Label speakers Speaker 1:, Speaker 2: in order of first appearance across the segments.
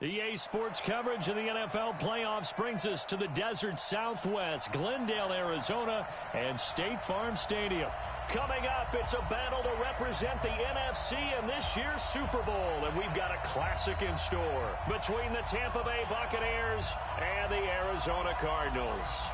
Speaker 1: EA Sports coverage of the NFL playoffs brings us to the desert Southwest, Glendale, Arizona, and State Farm Stadium. Coming up, it's a battle to represent the NFC in this year's Super Bowl, and we've got a classic in store between the Tampa Bay Buccaneers and the Arizona Cardinals.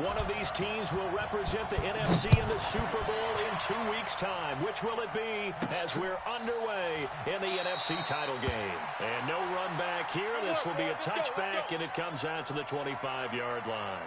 Speaker 1: One of these teams will represent the NFC in the Super Bowl in 2 weeks' time. Which will it be as we're underway in the NFC title game? And no run back here. This will be a touchback, and it comes out to the 25-yard line.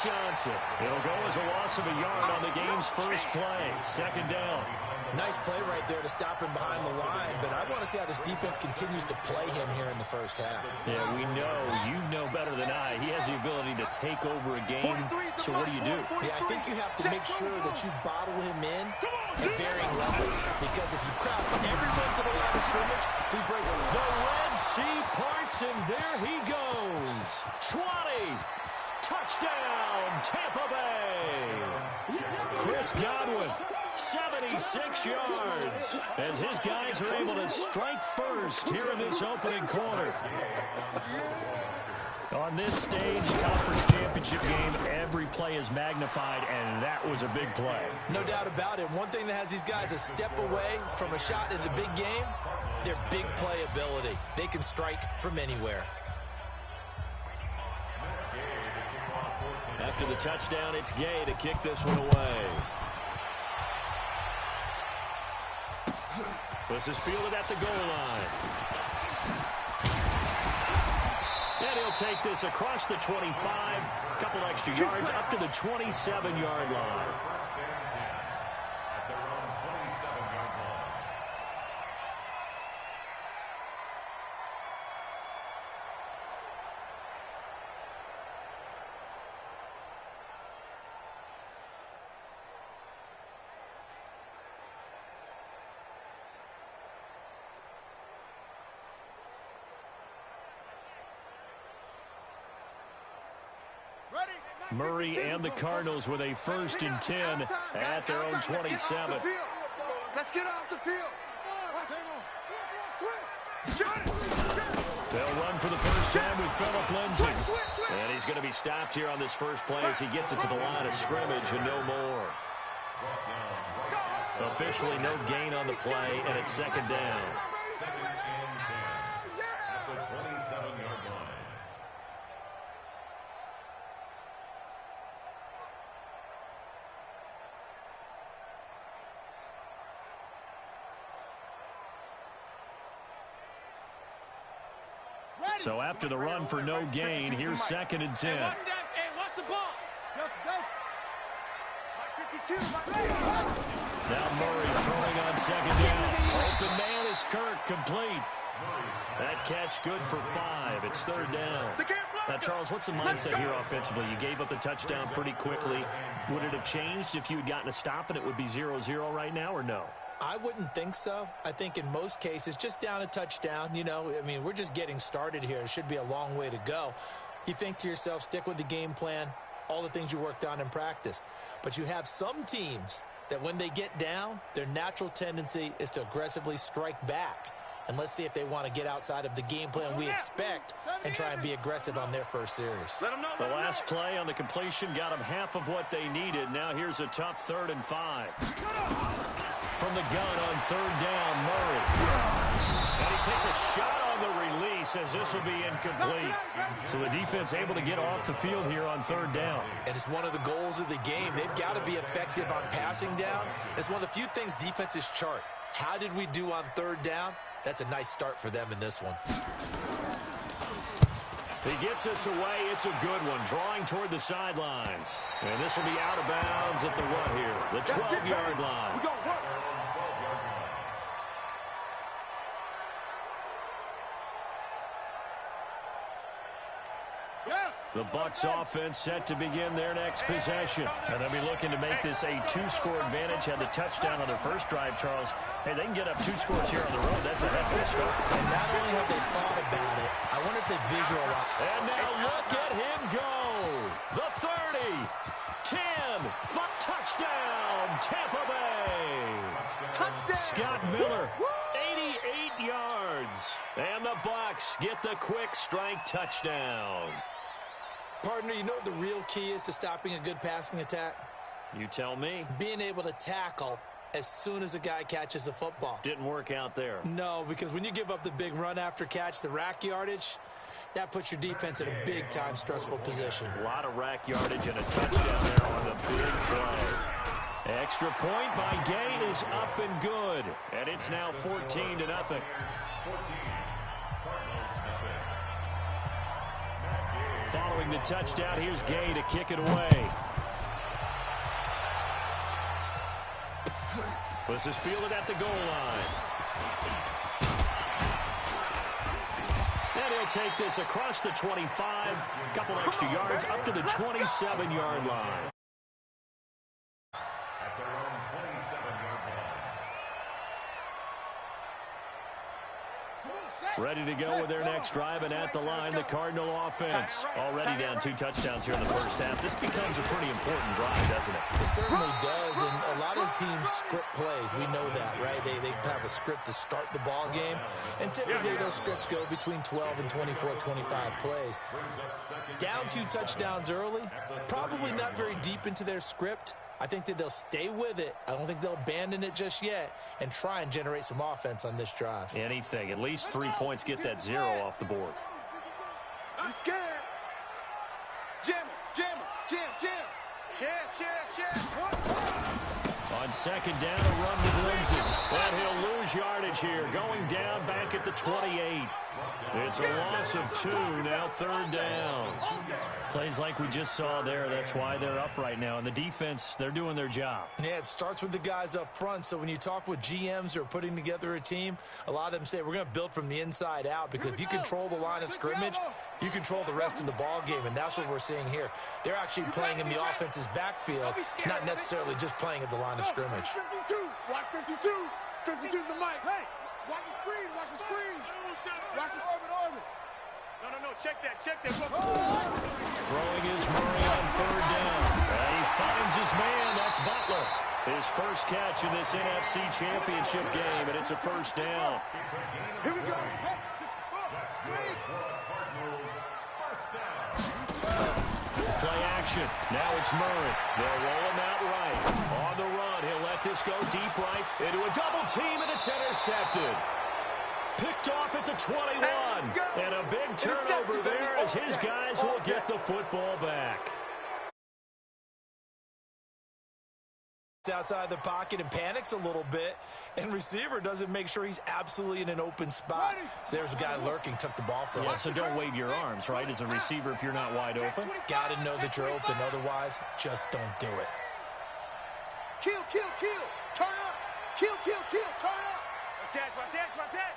Speaker 1: Johnson. It'll go as a loss of a yard on the game's first play. Second down.
Speaker 2: Nice play right there to stop him behind the line, but I want to see how this defense continues to play him here in the first half.
Speaker 1: Yeah, we know. You know better than I. He has the ability to take over a game, so what do you do?
Speaker 2: Yeah, I think you have to make sure that you bottle him in at varying levels, because if you crowd everyone to the line of scrimmage, he breaks
Speaker 1: the Red Sea parts, and there he goes. 20. Touchdown, Tampa Bay. Chris Godwin, 76 yards, as his guys are able to strike first here in this opening quarter. On this stage, conference championship game, every play is magnified, and that was a big play.
Speaker 2: No doubt about it. One thing that has these guys a step away from a shot at the big game, their big play ability. They can strike from anywhere.
Speaker 1: After the touchdown, it's Gay to kick this one away. This is fielded at the goal line. And he'll take this across the 25, a couple extra yards up to the 27-yard line. Murray and the Cardinals with a 1st and 10 at their own 27.
Speaker 3: Let's get off the field.
Speaker 1: They'll run for the first time with Phillip Lindsay. And he's going to be stopped here on this first play as he gets it to the line of scrimmage and no more. Officially no gain on the play, and it's second down.
Speaker 3: Second and 10 at the 27-yard line.
Speaker 1: So after the run for no gain, here's 2nd and 10.
Speaker 3: Hey, watch the ball.
Speaker 1: Now Murray throwing on 2nd down. Open man is Kirk, complete. That catch good for 5. It's 3rd down. Now, Charles, what's the mindset here offensively? You gave up the touchdown pretty quickly. Would it have changed if you had gotten a stop and it would be 0-0 right now, or no?
Speaker 2: I wouldn't think so. I think in most cases, just down a touchdown, you know, I mean, we're just getting started here. It should be a long way to go. You think to yourself, stick with the game plan, all the things you worked on in practice. But you have some teams that when they get down, their natural tendency is to aggressively strike back. And let's see if they want to get outside of the game plan we expect and try and be aggressive on their first series.
Speaker 1: The last play on the completion got them half of what they needed. Now here's a tough 3rd and 5. From the gun on 3rd down, Murray. And he takes a shot on the release as this will be incomplete. So the defense able to get off the field here on third down.
Speaker 2: And it's one of the goals of the game. They've got to be effective on passing downs. It's one of the few things defenses chart. How did we do on third down? That's a nice start for them in this one.
Speaker 1: He gets us away. It's a good one. Drawing toward the sidelines. And this will be out of bounds at the what here? The 12-yard line. The Bucs offense set to begin their next possession. And they'll be looking to make this a two-score advantage. Had the touchdown on their first drive, Charles. Hey, they can get up 2 scores here on the road. That's a heck of a start.
Speaker 2: And not only have they thought about it, I wonder if they visualize.
Speaker 1: And now look at him go. The 30, 10, 5, touchdown, Tampa Bay. Touchdown. Scott Miller, 88 yards. And the Bucs get the quick strike touchdown.
Speaker 2: Partner, you know what the real key is to stopping a good passing attack?
Speaker 1: You tell me.
Speaker 2: Being able to tackle as soon as a guy catches the football.
Speaker 1: Didn't work out there. No,
Speaker 2: because when you give up the big run after catch, the rack yardage, that puts your defense in a big-time stressful position.
Speaker 1: A lot of rack yardage and a touchdown there on the big play. Extra point by Gay is up and good. And it's now 14-0. 14. Following the touchdown, here's Gay to kick it away. This is fielded at the goal line. And he'll take this across the 25, couple extra yards up to the 27-yard line.
Speaker 3: At their own 27-yard line.
Speaker 1: Ready to go with their next drive, and at the line, the Cardinal offense. Already down 2 touchdowns here in the first half. This becomes a pretty important drive, doesn't it?
Speaker 2: It certainly does, and a lot of teams script plays. We know that, right? They have a script to start the ball game, and typically those scripts go between 12 and 24, 25 plays. Down 2 touchdowns early, probably not very deep into their script. I think that they'll stay with it. I don't think they'll abandon it just yet and try and generate some offense on this drive.
Speaker 1: Anything. At least 3 points, get that 0 off the board.
Speaker 4: I'm scared. Jam him, jam him, jam.
Speaker 1: On second down, a run with Lindsay. And he'll lose yardage here. Going down back at the 28. It's a loss of 2, now third down. Plays like we just saw there. That's why they're up right now. And the defense, they're doing their job.
Speaker 2: Yeah, it starts with the guys up front. So when you talk with GMs who are putting together a team, a lot of them say we're going to build from the inside out, because if you control the line of scrimmage, you control the rest of the ball game, and that's what we're seeing here. They're actually playing in the offense's backfield, not necessarily just playing at the line of scrimmage.
Speaker 4: 52, watch 52. 52's the mic. Hey, watch the screen, watch the screen. Watch the orbit. No, check that.
Speaker 1: Throwing is Murray on third down. And he finds his man. That's Butler. His first catch in this NFC Championship game, and it's a first down.
Speaker 4: Here we go.
Speaker 1: Play action. Now it's Murray. They'll roll him out right. On the run, he'll let this go deep right into a double team, and it's intercepted. Picked off at the 21. And a big turnover there as his guys will get the football back.
Speaker 2: Outside the pocket and panics a little bit, and receiver doesn't make sure he's absolutely in an open spot. So there's a guy lurking, took the ball from him.
Speaker 1: Yeah, so don't wave your arms, right, as a receiver if you're not wide open.
Speaker 2: Got to know that you're open, otherwise just don't do it.
Speaker 4: Kill, turn up. Kill, turn up. Watch that.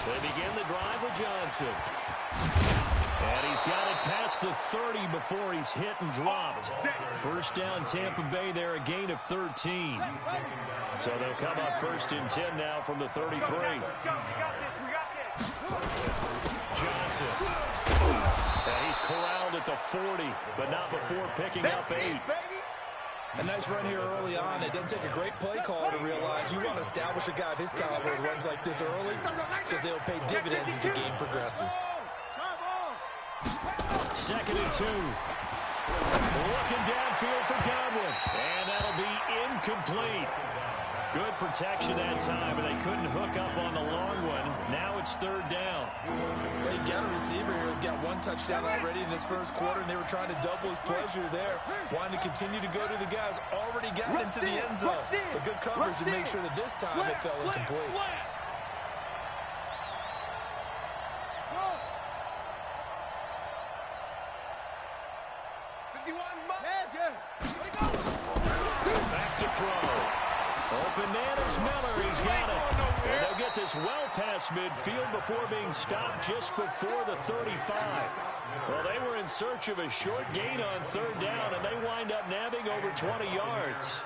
Speaker 1: They begin the drive with Johnson. And he's got it past the 30 before he's hit and dropped. First down, Tampa Bay there, a gain of 13. So they'll come up first and 10 now from the 33. Johnson. And he's corralled at the 40, but not before picking up 8.
Speaker 2: A nice run here early on. It doesn't take a great play call to realize you want to establish a guy of his caliber who runs like this early, because they'll pay dividends as the game progresses.
Speaker 1: Second and 2. Looking downfield for Godwin. And that'll be incomplete. Good protection that time, and they couldn't hook up on the long one. Now it's third down.
Speaker 2: Well, you got a receiver here who's got one touchdown already in this first quarter, and they were trying to double his pleasure there. Wanting to continue to go to the guys already got into the end zone. But good coverage to make sure that this time it fell incomplete.
Speaker 1: Back to throw. Open man is Miller. He's got it. And they'll get this well past midfield before being stopped just before the 35. Well, they were in search of a short gain on third down, and they wind up nabbing over 20 yards.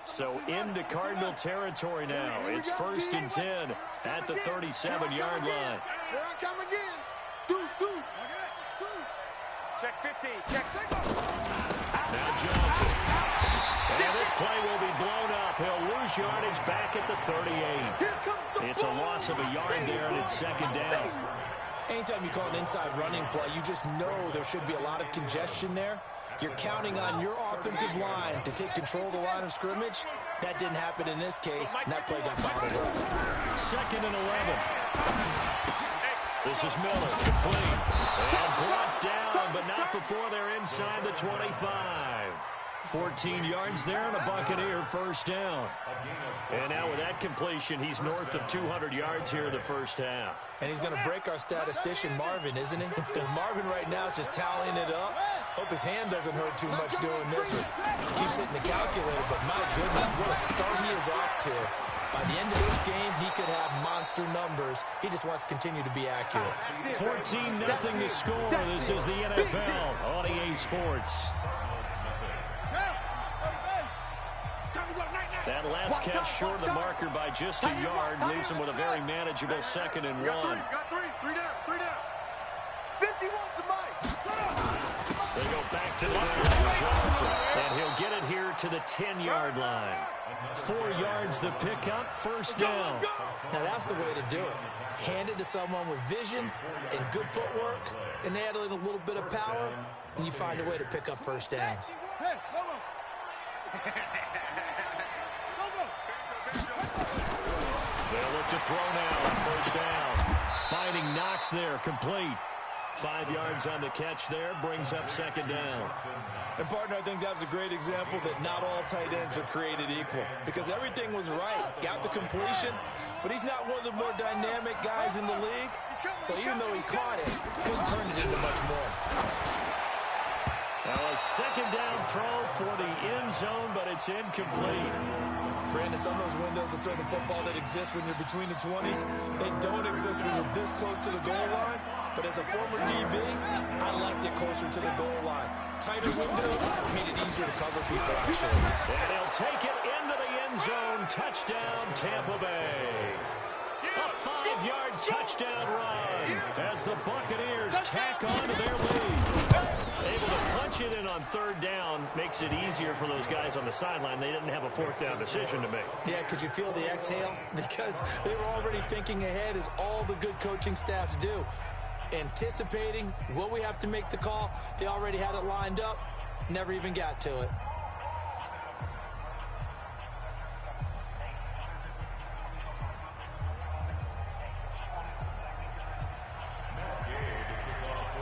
Speaker 1: So into Cardinal territory now. It's 1st and 10 at the 37-yard line.
Speaker 4: Here I come again. Deuce. Check 50. Check 6.
Speaker 1: Now Johnson. And this play will be blown up. He'll lose yardage back at the 38. It's a loss of a yard there, and it's second down.
Speaker 2: Anytime you call an inside running play, you just know there should be a lot of congestion there. You're counting on your offensive line to take control of the line of scrimmage. That didn't happen in this case, and that play got bottled up.
Speaker 1: 2nd and 11. This is Miller, complete. And brought down, but not before they're inside the 25. 14 yards there, and a Buccaneer first down. And now with that completion, he's north of 200 yards here in the first half.
Speaker 2: And he's going to break our statistician, Marvin, isn't he? Because Marvin right now is just tallying it up. Hope his hand doesn't hurt too much doing this. Or keeps hitting the calculator, but my goodness, what a start he is off to. By the end of this game, he could have monster numbers. He just wants to continue to be accurate.
Speaker 1: 14-0 to score. This is the NFL on EA Sports. That last catch short of the marker by just a yard leaves him with a very manageable 2nd and 1.
Speaker 4: Got three down. 51 to Mike.
Speaker 1: They go back to the ground with Johnson, and he'll get it here to the 10-yard line. 4 yards the pickup, first down.
Speaker 2: Now that's the way to do it. Hand it to someone with vision and good footwork, and add in a little bit of power, and you find a way to pick up first downs.
Speaker 4: Hey, go.
Speaker 1: They'll look to throw now on first down. Finding Knox there, complete. 5 yards on the catch there, brings up second down.
Speaker 2: And, partner, I think that was a great example that not all tight ends are created equal. Because everything was right. Got the completion, but he's not one of the more dynamic guys in the league. So even though he caught it, couldn't turn it into much more.
Speaker 1: Well, a second down throw for the end zone, but it's incomplete.
Speaker 2: Brandon, some of those windows of throw the football that exist when you're between the 20s, they don't exist when you're this close to the goal line. But as a former DB, I liked it closer to the goal line. Tighter windows made it easier to cover people, actually.
Speaker 1: And they'll take it into the end zone. Touchdown, Tampa Bay. A 5-yard touchdown run as the Buccaneers tack on to their lead. Able to punch it in on third down makes it easier for those guys on the sideline. They didn't have a fourth down decision to make.
Speaker 2: Yeah, could you feel the exhale? Because they were already thinking ahead, as all the good coaching staffs do. Anticipating, will we have to make the call? They already had it lined up, never even got to it.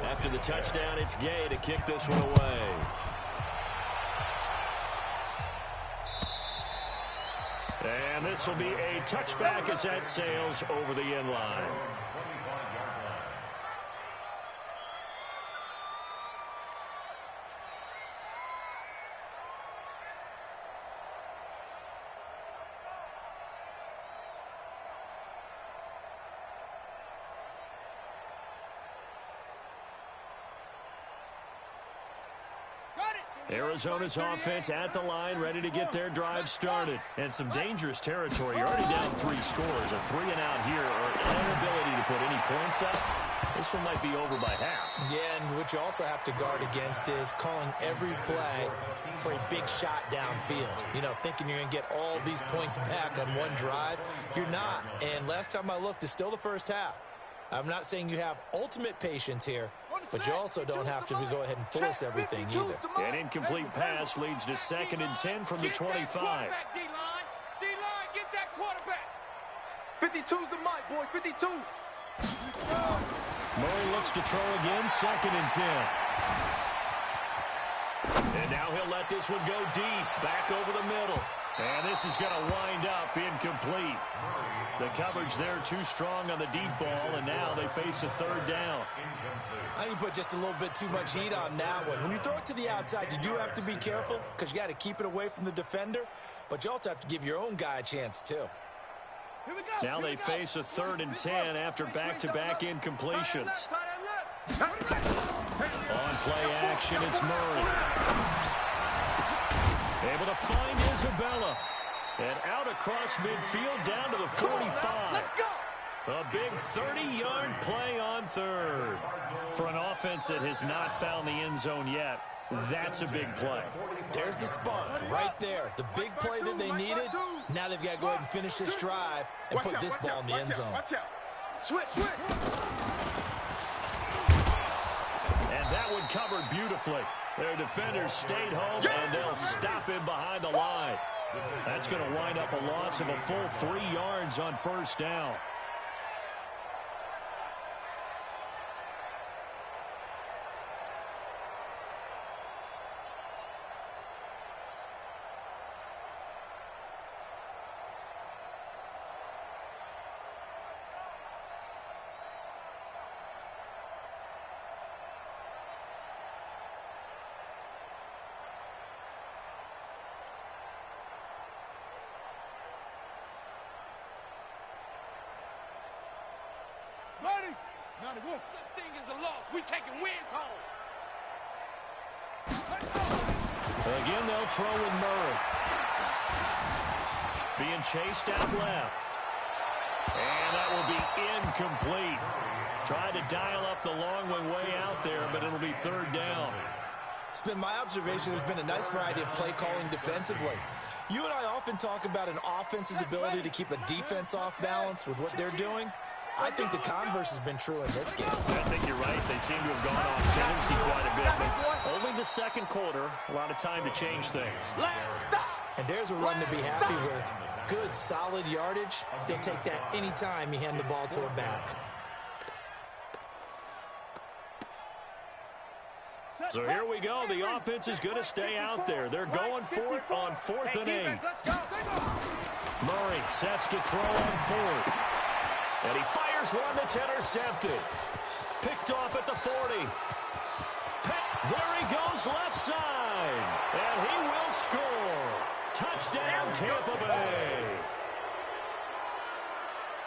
Speaker 1: After the touchdown, it's Gay to kick this one away. And this will be a touchback as that sails over the end line. Arizona's offense at the line, ready to get their drive started. And some dangerous territory. You're already down 3 scores. A 3-and-out here, or an inability to put any points up. This one might be over by half.
Speaker 2: Yeah, and what you also have to guard against is calling every play for a big shot downfield. You know, thinking you're going to get all these points back on one drive. You're not. And last time I looked, it's still the first half. I'm not saying you have ultimate patience here, but you also don't have to go ahead and force everything either.
Speaker 1: An incomplete pass leads to 2nd and 10 from the 25.
Speaker 4: D-line, get that quarterback. 52's the mic, boys, 52.
Speaker 1: Murray looks to throw again, 2nd and 10. And now he'll let this one go deep, back over the middle. And this is going to wind up incomplete. The coverage there too strong on the deep ball, and now they face a 3rd down.
Speaker 2: I think you put just a little bit too much heat on that one. When you throw it to the outside, you do have to be careful because you got to keep it away from the defender, but you also have to give your own guy a chance too.
Speaker 1: Now they face a 3rd and 10 after back-to-back incompletions. On play action, it's Murray. Able to find Isabella. And out across midfield down to the 45. A big 30-yard play on 3rd. For an offense that has not found the end zone yet, that's a big play.
Speaker 2: There's the spark right there. The big play that they needed. Now they've got to go ahead and finish this drive and put this ball in the end zone.
Speaker 4: Switch.
Speaker 1: And that one covered beautifully. Their defenders stayed home, and they'll stop him behind the line. That's going to wind up a loss of a full 3 yards on 1st down.
Speaker 4: Ready? 91. Such thing as a loss. We taking wins home.
Speaker 1: Again, they'll throw with Murray. Being chased out left. And that will be incomplete. Tried to dial up the long way out there, but it'll be 3rd down.
Speaker 2: It's been my observation there's been a nice variety of play calling defensively. You and I often talk about an offense's ability to keep a defense off balance with what they're doing. I think the converse has been true in this game.
Speaker 1: I think you're right. They seem to have gone off tendency quite a bit, but only the 2nd quarter, a lot of time to change things.
Speaker 2: And there's a run to be happy with. Good, solid yardage. They'll take that anytime you hand the ball to a back.
Speaker 1: So here we go. The offense is going to stay out there. They're going for it on 4th and 8. Murray sets to throw on 4th. And he fires one that's intercepted. Picked off at the 40. There he goes left side. And he will score. Touchdown, Tampa Bay.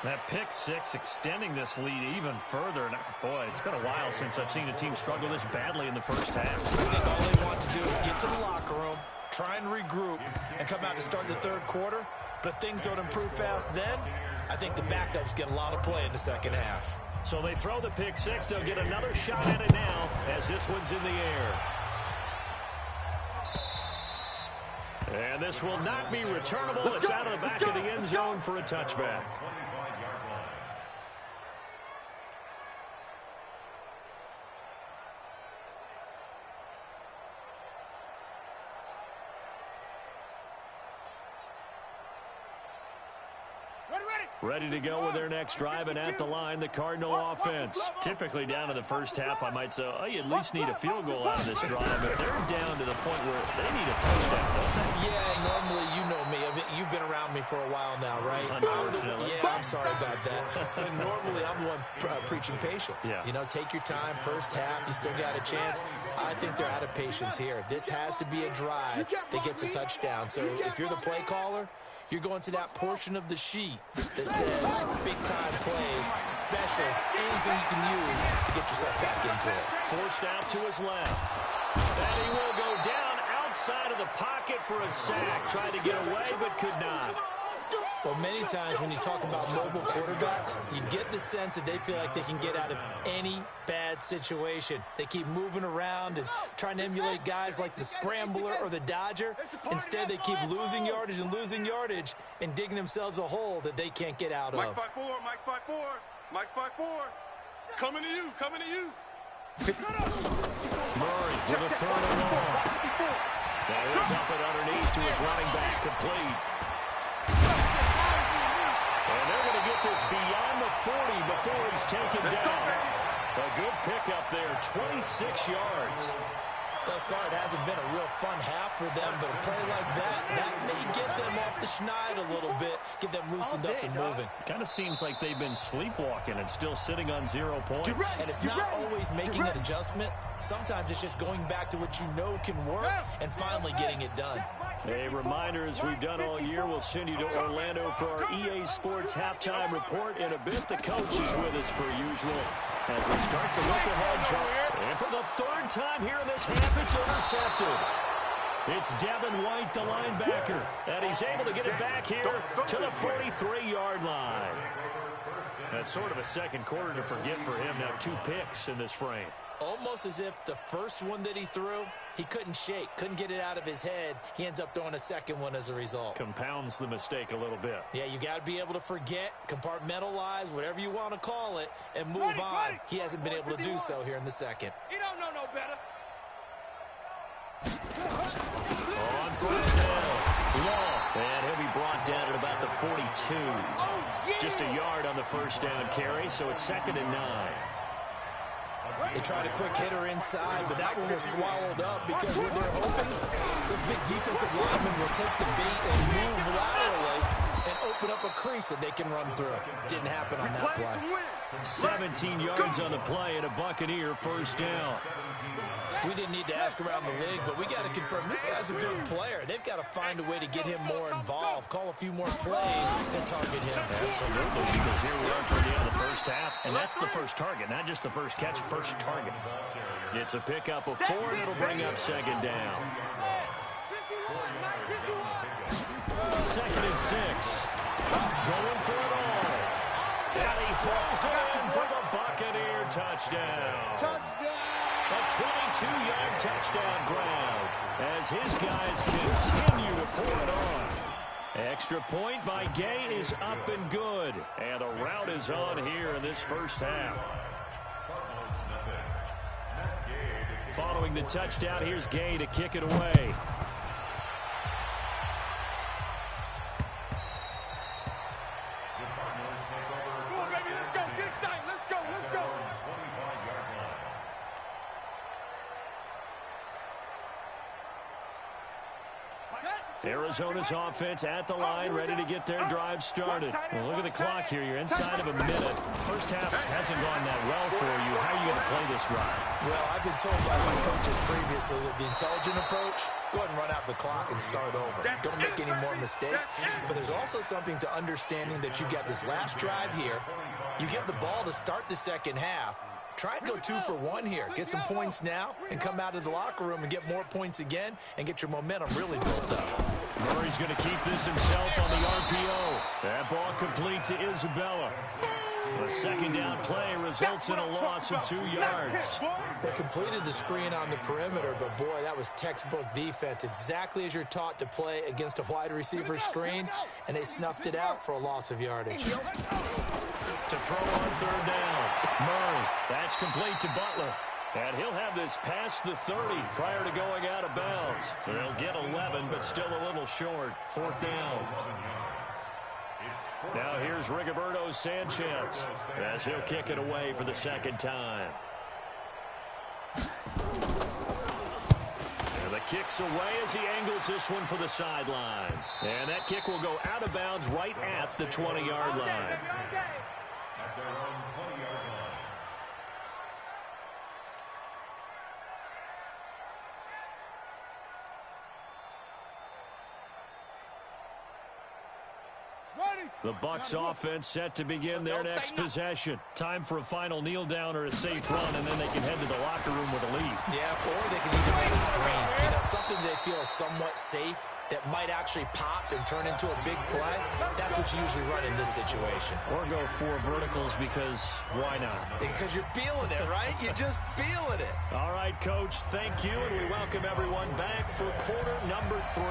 Speaker 1: That pick 6 extending this lead even further. And boy, it's been a while since I've seen a team struggle this badly in the first half.
Speaker 2: I think all they want to do is get to the locker room, try and regroup, and come out to start the 3rd quarter. But if things don't improve fast then, I think the backups get a lot of play in the 2nd half.
Speaker 1: So they throw the pick 6. They'll get another shot at it now as this one's in the air. And this will not be returnable. It's out of the back of the end zone for a touchback. Ready to go with their next drive, and at the line, the Cardinal offense. Typically down to the first half, I might say, oh, you at least need a field goal out of this drive, but they're down to the point where they need a touchdown, don't they?
Speaker 2: Yeah, normally, you know me. I mean, you've been around me for a while now, right?
Speaker 1: Unfortunately.
Speaker 2: I'm sorry about that. But normally, I'm the one preaching patience.
Speaker 1: Yeah.
Speaker 2: You know, take your time. First half, you still got a chance. I think they're out of patience here. This has to be a drive that gets a touchdown. So if you're the play caller, you're going to that portion of the sheet that says big-time plays, specials, anything you can use to get yourself back into it.
Speaker 1: Forced out to his left. And he will go down outside of the pocket for a sack. Tried to get away, but could not.
Speaker 2: Well, many times when you talk about mobile quarterbacks, you get the sense that they feel like they can get out of any bad situation. They keep moving around and trying to emulate guys like the Scrambler or the Dodger. Instead, they keep losing yardage and digging themselves a hole that they can't get out of.
Speaker 4: Mike 5-4, Mike 5-4, Mike 5-4. Coming to you. Coming to you.
Speaker 1: Murray with a third and long. Now he'll dump it underneath to his running back, complete. And they're going to get this beyond the 40 before he's taken down. A good pickup there, 26 yards.
Speaker 2: Thus far, it hasn't been a real fun half for them, but a play like that may get them off the schneid a little bit, get them loosened up and moving.
Speaker 1: Kind of seems like they've been sleepwalking and still sitting on 0 points.
Speaker 2: And it's not always making an adjustment. Sometimes it's just going back to what you know can work and finally getting it done.
Speaker 1: A reminder, as we've done all year, we'll send you to Orlando for our EA Sports halftime report in a bit. The coach is with us per usual as we start to look ahead. And for the third time here in this half, it's intercepted. It's Devin White, the linebacker, and he's able to get it back here to the 43-yard line. That's sort of a second quarter to forget for him. Now 2 picks in this frame.
Speaker 2: Almost as if the first one that he threw, he couldn't shake, couldn't get it out of his head. He ends up throwing a second one as a result.
Speaker 1: Compounds the mistake a little bit.
Speaker 2: Yeah, you got to be able to forget, compartmentalize, whatever you want to call it, and move on. He hasn't been able to do so here in the second.
Speaker 4: He don't know no better.
Speaker 1: On first down, Long, and he'll be brought down at about the 42. Just a yard on the first down carry, so it's 2nd and 9.
Speaker 2: They tried a quick hitter inside, but that one was swallowed up because what they're hoping, those big defensive linemen will take the beat and move laterally and open up a crease that they can run through. Didn't happen on that play.
Speaker 1: 17 yards on the play and a Buccaneer first down.
Speaker 2: We didn't need to ask around the league, but we got to confirm this guy's a good player. They've got to find a way to get him more involved, call a few more plays, and target him.
Speaker 1: Absolutely, because here we are toward the end of the first half, and that's the first target, not just the first catch, first target. It's a pickup of 4, and it'll bring up 2nd down. 2nd and 6. Going for it all. And he pulls it in for the Buccaneer touchdown. A 22-yard touchdown grab as his guys continue to pour it on. Extra point by Gay is up and good. And a rout is on here in this first half. Following the touchdown, here's Gay to kick it away. Arizona's offense at the line, ready to get their drive started. Well, look at the clock here. You're inside of a minute. First half hasn't gone that well for you. How are you going to play this drive?
Speaker 2: Well, I've been told by my coaches previously that the intelligent approach, go ahead and run out the clock and start over. Don't make any more mistakes. But there's also something to understanding that you got this last drive here. You get the ball to start the second half. Try and go 2 for 1 here. Get some points now and come out of the locker room and get more points again and get your momentum really built up.
Speaker 1: Murray's going to keep this himself on the RPO. That ball complete to Isabella. The second down play results in a loss of 2 yards.
Speaker 2: They completed the screen on the perimeter, but boy, that was textbook defense. Exactly as you're taught to play against a wide receiver screen, and they snuffed it out for a loss of yardage.
Speaker 1: To throw on third down. Murray, that's complete to Butler. And he'll have this past the 30 prior to going out of bounds. So they'll get 11, but still a little short. 4th down. Now here's Rigoberto Sanchez as he'll kick it away for the second time. And the kick's away as he angles this one for the sideline. And that kick will go out of bounds right at the 20-yard line.
Speaker 3: At their own 20-yard line.
Speaker 1: The Bucs offense set to begin their next possession. Time for a final kneel down or a safe run, and then they can head to the locker room with a lead.
Speaker 2: Yeah, or they can even run a screen. You know, something they feel is somewhat safe that might actually pop and turn into a big play, that's what you usually run in this situation.
Speaker 1: Or go 4 verticals because why not?
Speaker 2: Because you're feeling it, right? You're just feeling it.
Speaker 1: All right, Coach, thank you, and we welcome everyone back for quarter number 3.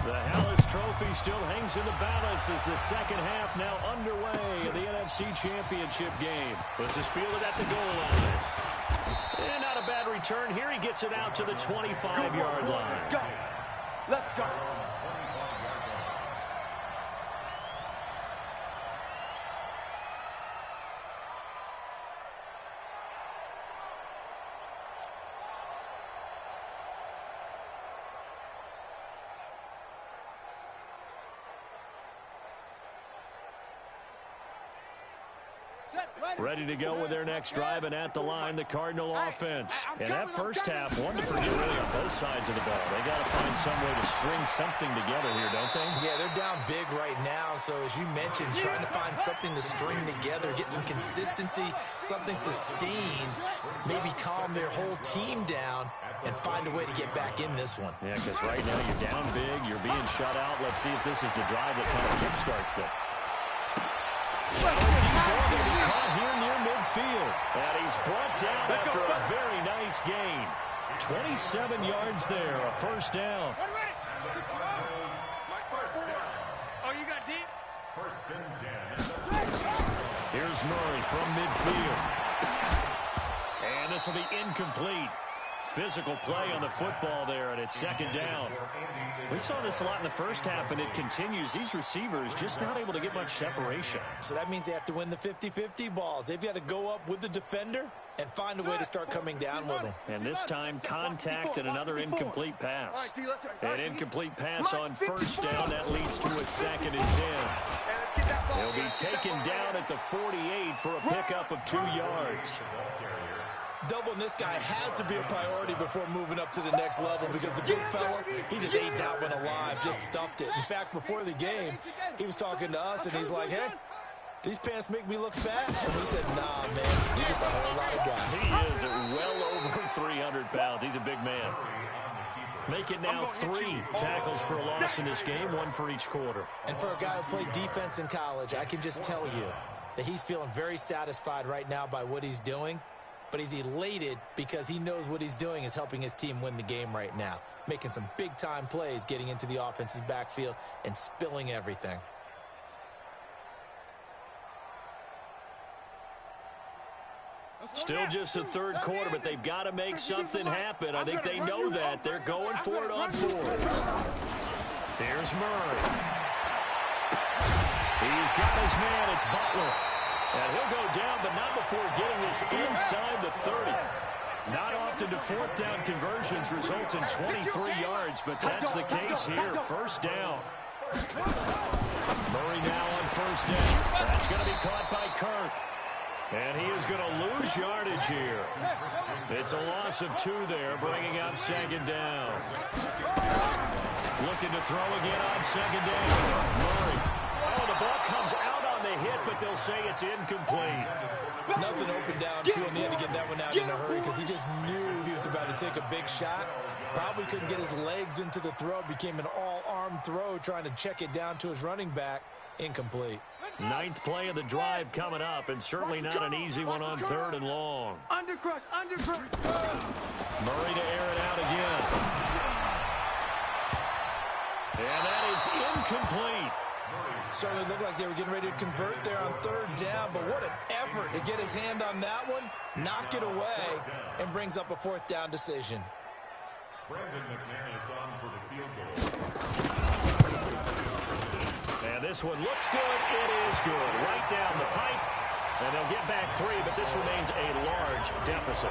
Speaker 1: The Hallis Trophy still hangs in the balance as the second half now underway in the NFC Championship game. This is fielded at the goal line. And not a bad return here. He gets it out to the 25-yard line.
Speaker 4: Let's go. Let's go.
Speaker 1: Ready to go with their next drive, and at the line, the Cardinal offense. And that first half, one to forget really on both sides of the ball. They got to find some way to string something together here, don't they?
Speaker 2: Yeah, they're down big right now, so as you mentioned, trying to find something to string together, get some consistency, something sustained, maybe calm their whole team down and find a way to get back in this one.
Speaker 1: Yeah, because right now you're down big, you're being shut out. Let's see if this is the drive that kind of kickstarts them. Caught here near midfield. And he's brought down after a very nice gain. 27 yards there, a first down.
Speaker 4: Oh, you got deep?
Speaker 3: First and 10.
Speaker 1: Here's Murray from midfield. And this will be incomplete. Physical play on the football there, and it's second down. We saw this a lot in the first half, and it continues. These receivers just not able to get much separation.
Speaker 2: So that means they have to win the 50-50 balls. They've got to go up with the defender and find a way to start coming down with them.
Speaker 1: And this time, contact and another incomplete pass. An incomplete pass on first down. That leads to a second and 10. He'll be taken down at the 48 for a pickup of 2 yards.
Speaker 2: Doubling this guy has to be a priority before moving up to the next level because the big fella, he just ate that one alive, just stuffed it. In fact, before the game, he was talking to us, and he's like, hey, these pants make me look fat? And we said, nah, man, you're just a whole lot of guy.
Speaker 1: He is well over 300 pounds. He's a big man. Make it now 3 tackles for a loss in this game, 1 for each quarter.
Speaker 2: And for a guy who played defense in college, I can just tell you that he's feeling very satisfied right now by what he's doing. But he's elated because he knows what he's doing is helping his team win the game right now. Making some big-time plays, getting into the offense's backfield, and spilling everything.
Speaker 1: Still just the third quarter, but they've got to make something happen. I think they know that. They're going for it on 4th. Here's Murray. He's got his man. It's Butler. And he'll go down, but not before getting this inside the 30. Not often do 4th down conversions result in 23 yards, but that's the case here. First down. Murray now on first down. That's going to be caught by Kirk. And he is going to lose yardage here. It's a loss of 2 there, bringing up second down. Looking to throw again on second down. Murray. Oh, the ball comes out on the hit, but they'll say it's incomplete.
Speaker 2: Nothing open downfield, and he had to get that one out in a hurry because he just knew he was about to take a big shot. Probably couldn't get his legs into the throw. Became an all-arm throw, trying to check it down to his running back. Incomplete.
Speaker 1: 9th play of the drive coming up, and certainly not an easy one on 3rd and long.
Speaker 4: Undercrush.
Speaker 1: Murray to air it out again. And that is incomplete.
Speaker 2: Certainly looked like they were getting ready to convert there on 3rd down, but what an effort to get his hand on that one, knock it away, and brings up a 4th down decision.
Speaker 3: Brandon McMahon is on for the field goal.
Speaker 1: And this one looks good. It is good. Right down the pipe. And they'll get back 3, but this remains a large deficit.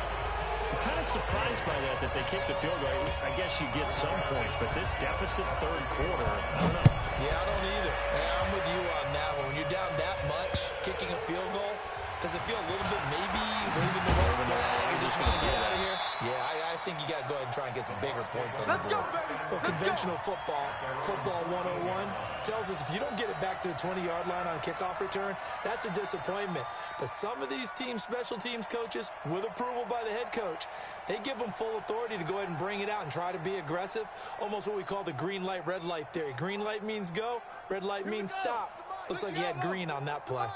Speaker 1: I'm kind of surprised by that they kicked the field goal. I guess you get some points, but this deficit 3rd quarter, I don't know.
Speaker 2: Yeah, I don't either. Yeah, I'm with you on that one. When you're down that much, kicking a field goal, does it feel a little bit maybe waving the white flag? You just want to get out of here? Yeah, I think you got to go ahead and try and get gets bigger points on the board. Well, conventional football 101, tells us if you don't get it back to the 20-yard line on a kickoff return, that's a disappointment. But some of these special teams coaches, with approval by the head coach, they give them full authority to go ahead and bring it out and try to be aggressive, almost what we call the green light, red light theory. Green light means go, red light means stop. Looks like he had green on that play.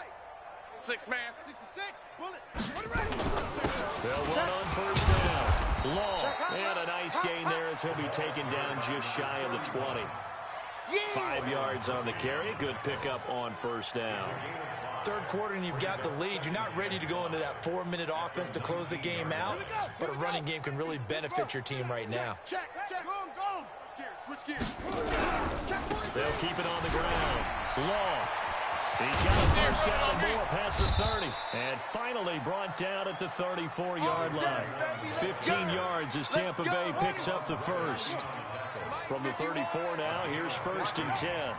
Speaker 4: 6 man. 66. Bullet.
Speaker 1: They'll run on first down. Long. And a nice gain there as he'll be taken down just shy of the 20. 5 yards on the carry. Good pickup on first down.
Speaker 2: Third quarter and you've got the lead. You're not ready to go into that 4-minute offense to close the game out, but a running game can really benefit your team right now.
Speaker 4: Check. Go. Switch gears.
Speaker 1: They'll keep it on the ground. Long. He's got a first down and more past the 30. And finally brought down at the 34-yard line. 15 yards as Tampa Bay picks up the first. From the 34 now, here's first and 10.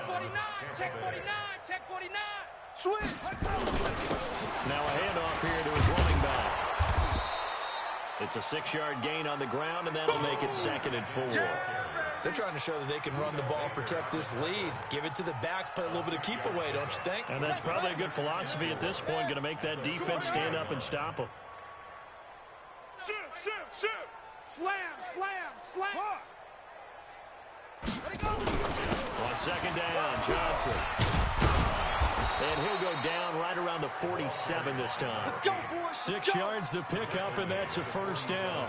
Speaker 5: 49, check 49, check 49.
Speaker 4: Switch.
Speaker 1: Now a handoff here to his running back. It's a 6-yard gain on the ground, and that'll make it 2nd and 4.
Speaker 2: They're trying to show that they can run the ball, protect this lead. Give it to the backs, play a little bit of keep away, don't you think?
Speaker 1: And that's probably a good philosophy at this point, going to make that defense stand up and stop them.
Speaker 4: Shoot. Slam. Let it go.
Speaker 1: On second down, Johnson. And he'll go down right around the 47 this time.
Speaker 4: Let's go, boys.
Speaker 1: 6 yards the pickup, and that's a first down.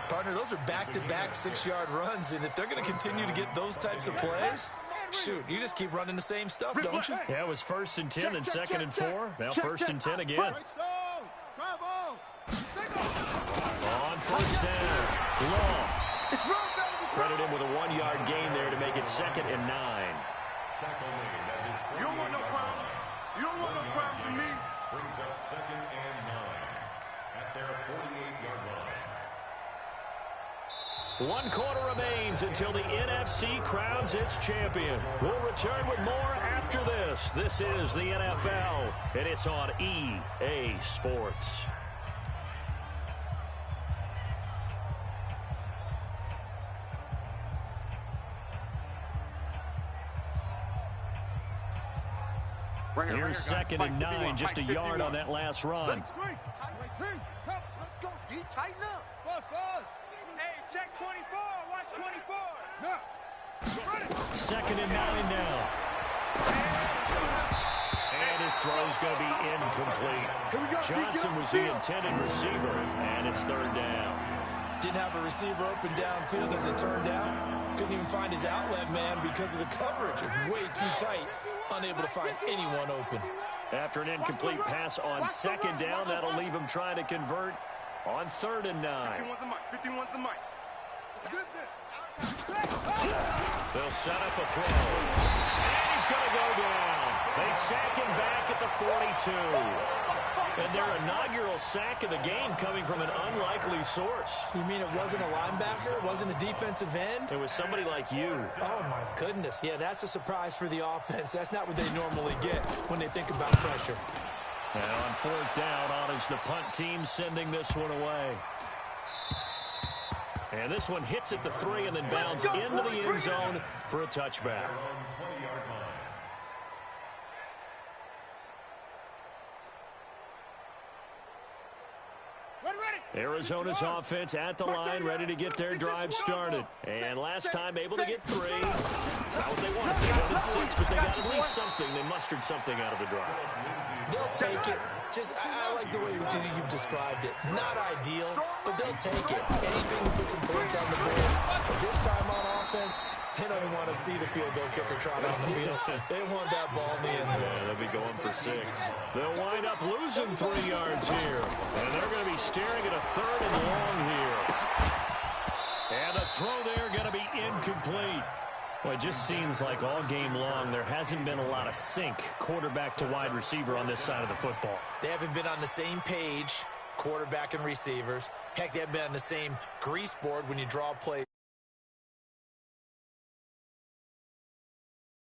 Speaker 2: Partner, those are back-to-back 6-yard runs, and if they're going to continue to get those types of plays, shoot, you just keep running the same stuff, don't you?
Speaker 1: Yeah, it was 1st and 10 and 2nd and 4. Now 1st and 10 again. On first down, Long. Credit him with a 1-yard gain there to make it 2nd and 9.
Speaker 4: You don't want no problem. You don't want no problem from me.
Speaker 3: Brings up 2nd and 9 at their 48-yard line.
Speaker 1: 1 quarter remains until the NFC crowns its champion. We'll return with more after this. This is the NFL, and it's on EA Sports. Here's 2nd and 9, just a yard on that last run.
Speaker 4: Let's go. D, tighten up. Fast.
Speaker 5: Hey, check 24, watch 24.
Speaker 4: Now.
Speaker 1: 2nd and 9 now. And his throw's going to be incomplete. Johnson was the intended receiver, and it's 3rd down.
Speaker 2: Didn't have a receiver open downfield as it turned out. Couldn't even find his outlet man because of the coverage. It was way too tight. Unable to find anyone open.
Speaker 1: After an incomplete pass on 2nd down, that'll leave him trying to convert on 3rd and 9.
Speaker 4: 51's the mic.
Speaker 1: They'll set up a throw. And he's going to go down. They sack him back at the 42. And their inaugural sack of the game coming from an unlikely source.
Speaker 2: You mean it wasn't a linebacker? It wasn't a defensive end?
Speaker 1: It was somebody like you.
Speaker 2: Oh, my goodness. Yeah, that's a surprise for the offense. That's not what they normally get when they think about pressure.
Speaker 1: And on 4th down, on is the punt team sending this one away. And this one hits at the 3 and then bounds into the end zone for a touchback. Arizona's offense at the line, ready to get their drive started. And last time able to get 3. That's not what they wanted. They wanted 6, but they got at least something. They mustered something out of the drive.
Speaker 2: They'll take it. I like the way you've described it. Not ideal, but they'll take it. Anything to put some points on the board. But this time on offense, they don't even want to see the field goal kicker trot on the field. They want that ball in the end zone.
Speaker 1: Yeah, they'll be going for 6. They'll wind up losing 3 yards here. And they're going to be staring at a 3rd and long here. And the throw there going to be incomplete. Well, it just seems like all game long there hasn't been a lot of sync quarterback to wide receiver on this side of the football.
Speaker 2: They haven't been on the same page, quarterback and receivers. Heck, they haven't been on the same grease board when you draw plays.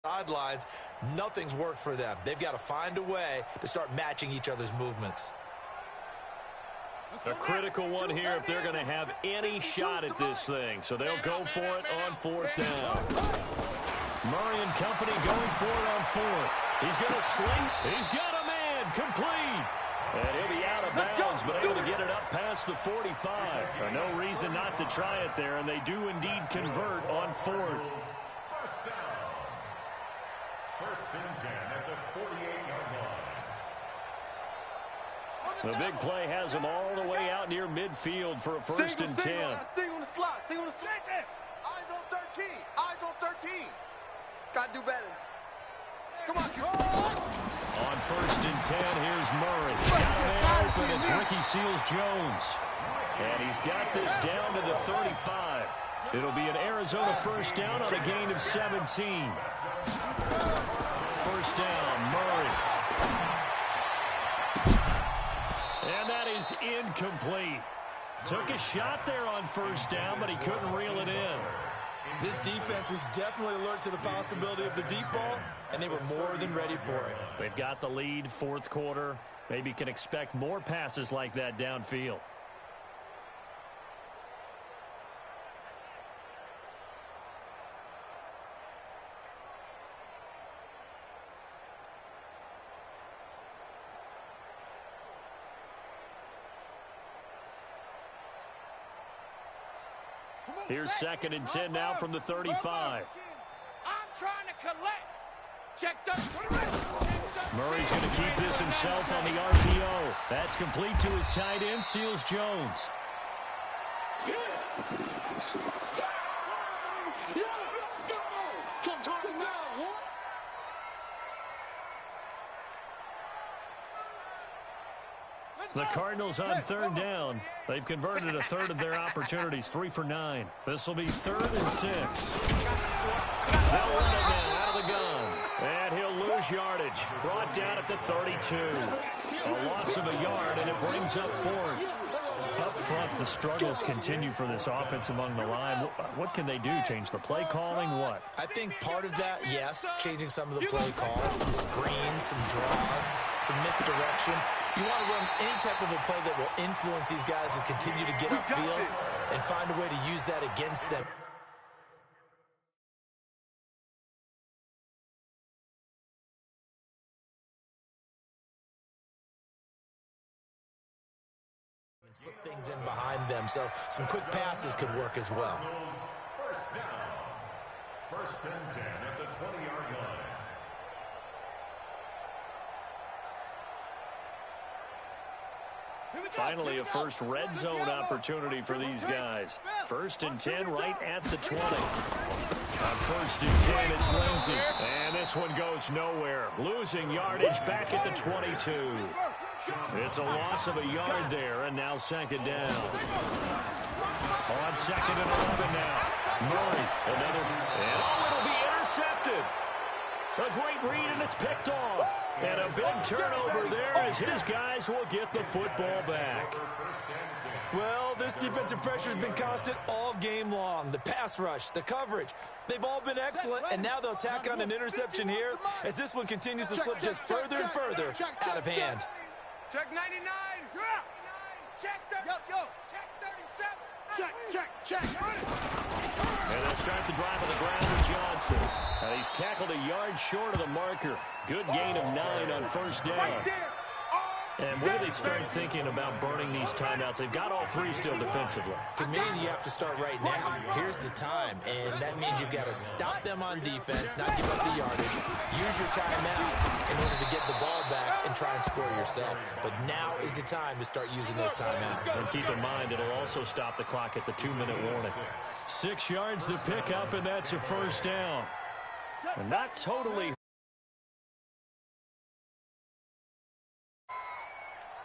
Speaker 2: Sidelines, nothing's worked for them. They've got to find a way to start matching each other's movements.
Speaker 1: A critical one here if they're going to have any shot at this thing. So they'll go for it on 4th down. Murray and company going for it on 4th. He's going to sling. He's got a man complete. And he'll be out of bounds, but able to get it up past the 45. No reason not to try it there, and they do indeed convert on 4th.
Speaker 3: First down. 1st and 10 at the 48-yard line.
Speaker 1: The big play has them all the way out near midfield for a 1st and 10.
Speaker 5: Sing on the slot. Sing on the slot. Eyes on 13. Eyes on 13. Got to do better. Come on.
Speaker 1: On 1st and 10, here's Murray. Got a man open. It's Ricky Seals-Jones. And he's got this down to the 35. It'll be an Arizona 1st down on a gain of 17. 1st down, Murray. And that is incomplete. Took a shot there on 1st down, but he couldn't reel it in.
Speaker 2: This defense was definitely alert to the possibility of the deep ball, and they were more than ready for it.
Speaker 1: They've got the lead, 4th quarter. Maybe can expect more passes like that downfield. Here's 2nd and 10 now from the 35.
Speaker 5: I'm trying to collect. Check the.
Speaker 1: Murray's going to keep this himself on the RPO. That's complete to his tight end, Seals-Jones. The Cardinals on 3rd down. They've converted a third of their opportunities, 3 for 9. This will be 3rd and 6. They'll run it now out of the gun. And he'll lose yardage. Brought down at the 32. A loss of a yard, and it brings up 4th. Up front, the struggles continue for this offense among the line. What can they do? Change the play calling? What?
Speaker 2: I think part of that, yes, changing some of the play calls, some screens, some draws, some misdirection. You want to run any type of a play that will influence these guys to continue to get upfield and find a way to use that against them. Slip things in behind them, so some quick passes could work as well.
Speaker 3: 1st down. 1st and 10 at the 20-yard line.
Speaker 1: Finally, a first red zone opportunity for these guys. 1st and 10 right at the 20. On 1st and 10, it's Lindsey. And this one goes nowhere. Losing yardage back at the 22. It's a loss of a yard there, and now 2nd down. On 2nd and 11 now. Murray, another. And it'll be intercepted. A great read, and it's picked off. And a big turnover there as his guys will get the football back.
Speaker 2: Well, this defensive pressure has been constant all game long. The pass rush, the coverage, they've all been excellent, and now they'll tack on an interception here as this one continues to slip just further and further out of hand.
Speaker 5: Check 99. Yeah. Check 30. Yo. Check 37. Check.
Speaker 1: And they'll start the drive on the ground with Johnson. And he's tackled a yard short of the marker. Good gain of 9 on 1st down.
Speaker 5: Right there.
Speaker 1: And when do they start thinking about burning these timeouts? They've got all 3 still defensively.
Speaker 2: To me, you have to start right now. Here's the time, and that means you've got to stop them on defense, not give up the yardage, use your timeouts in order to get the ball back and try and score yourself. But now is the time to start using those timeouts.
Speaker 1: And keep in mind, it'll also stop the clock at the 2-minute warning. 6 yards to pick up, and that's a 1st down. And not totally.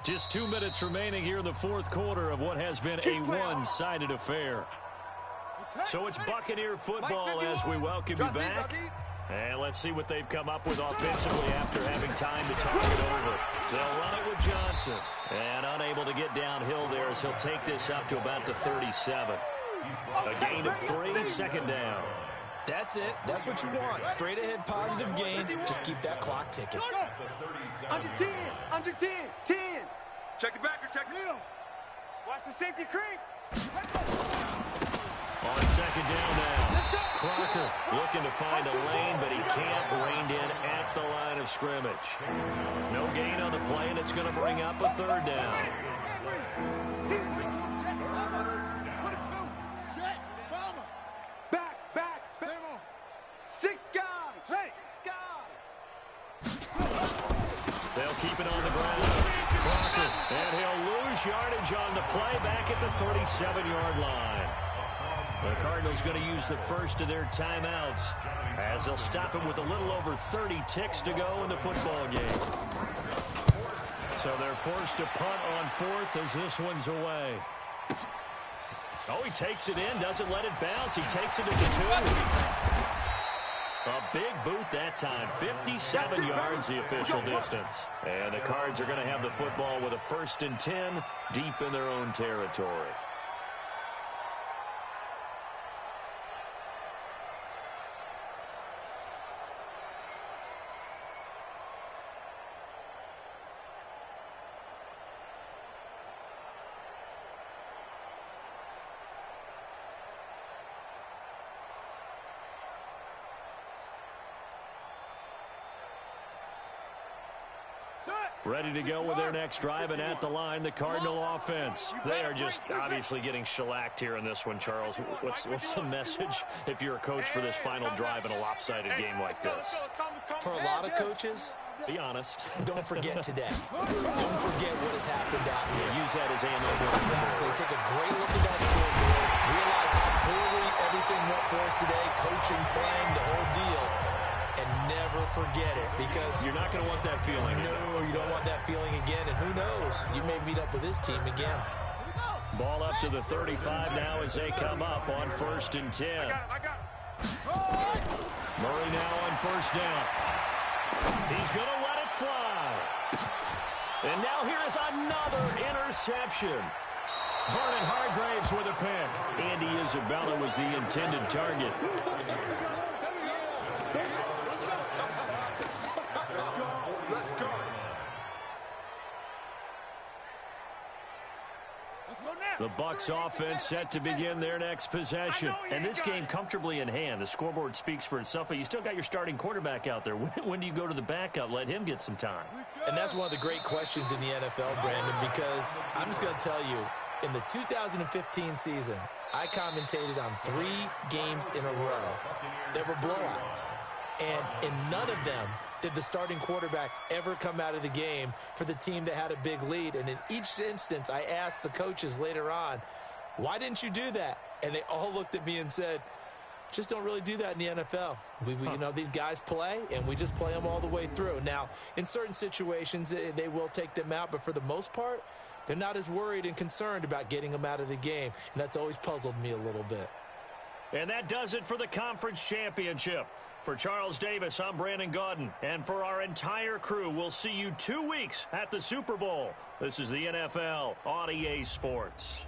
Speaker 1: Just 2 minutes remaining here in the 4th quarter of what has been a one-sided affair. So it's Buccaneer football as we welcome you back. And let's see what they've come up with offensively after having time to talk it over. They'll run it with Johnson. And unable to get downhill there as he'll take this up to about the 37. A gain of 3, 2nd down.
Speaker 2: That's it. That's what you want. Straight ahead positive gain. Just keep that clock ticking.
Speaker 5: Under 10. Under 10. 10. Check the backer. Check Neil.
Speaker 4: Watch the safety creep.
Speaker 1: On second down now. Crocker looking to find a lane, but he can't. Reined in at the line of scrimmage. No gain on the play, and it's going to bring up a third down.
Speaker 4: Back.
Speaker 5: Six guys.
Speaker 4: Hey.
Speaker 1: They'll keep it on the ground. Crocker, and he'll lose yardage on the play back at the 37-yard line. The Cardinals going to use the first of their timeouts as they'll stop him with a little over 30 ticks to go in the football game. So they're forced to punt on fourth as this one's away. Oh, he takes it in, doesn't let it bounce. He takes it to the 2. A big boot that time. 57 yards the official distance. And the Cards are going to have the football with a 1st and 10 deep in their own territory. Ready to go with their next drive, and at the line, the Cardinal offense. They are just obviously getting shellacked here in this one, Charles. What's the message if you're a coach for this final drive in a lopsided game like this?
Speaker 2: For a lot of coaches,
Speaker 1: be honest.
Speaker 2: don't forget today. Don't forget what has happened out here.
Speaker 1: Use that as ammo.
Speaker 2: Exactly. Take a great look at that scoreboard. Realize how poorly everything went for us today. Coaching, playing, the whole deal. And never forget it, because
Speaker 1: you're not going to want that feeling.
Speaker 2: No, you don't want that feeling again. And who knows? You may meet up with this team again.
Speaker 1: Ball up to the 35 now as they come up on 1st and 10.
Speaker 4: I got it.
Speaker 1: Murray now on 1st down. He's going to let it fly. And now here is another interception. Vernon Hargraves with a pick. Andy Isabella was the intended target. The Bucs offense set to begin their next possession. And this game comfortably in hand. The scoreboard speaks for itself, but you still got your starting quarterback out there. When do you go to the backup? Let him get some time.
Speaker 2: And that's one of the great questions in the NFL, Brandon, because I'm just going to tell you, in the 2015 season, I commentated on 3 games in a row that were blowouts. And in none of them did the starting quarterback ever come out of the game for the team that had a big lead. And in each instance, I asked the coaches later on, why didn't you do that? And they all looked at me and said, just don't really do that in the NFL. You know, these guys play, and we just play them all the way through. Now, in certain situations, they will take them out, but for the most part, they're not as worried and concerned about getting them out of the game. And that's always puzzled me a little bit.
Speaker 1: And that does it for the conference championship. For Charles Davis, I'm Brandon Gaudin. And for our entire crew, we'll see you 2 weeks at the Super Bowl. This is the NFL on EA Sports.